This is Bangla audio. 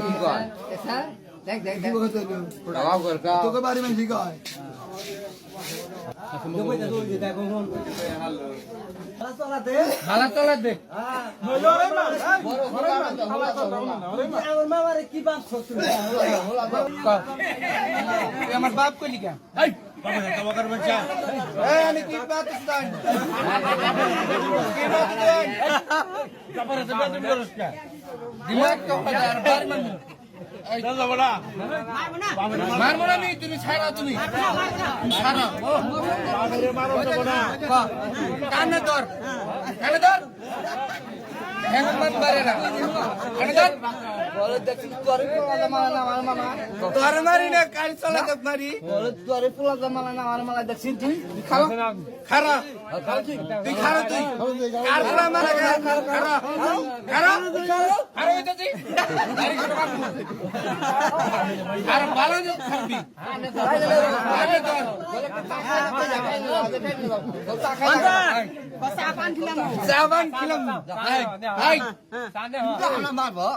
কি কয় দাও কর কা তোকে বাড়ি মানে ঠিক হয় হালা চলা দে আমার বাপ কইলি কেন কি বাত দিমাগ তো বার মানুষ মারবো না তুমি ছাড়া তুমি ছাড়া কানে ধর তোর মারি না কাল চলা মারি তোর পোলা জামালা না আমার মালা দেখছিস তুই খারা খারা তুই খারা তুই কার পোলা মারা খারা খারা খারা হইতাছি আর ভালো খাবি সাবান কিলাম হাই মারবো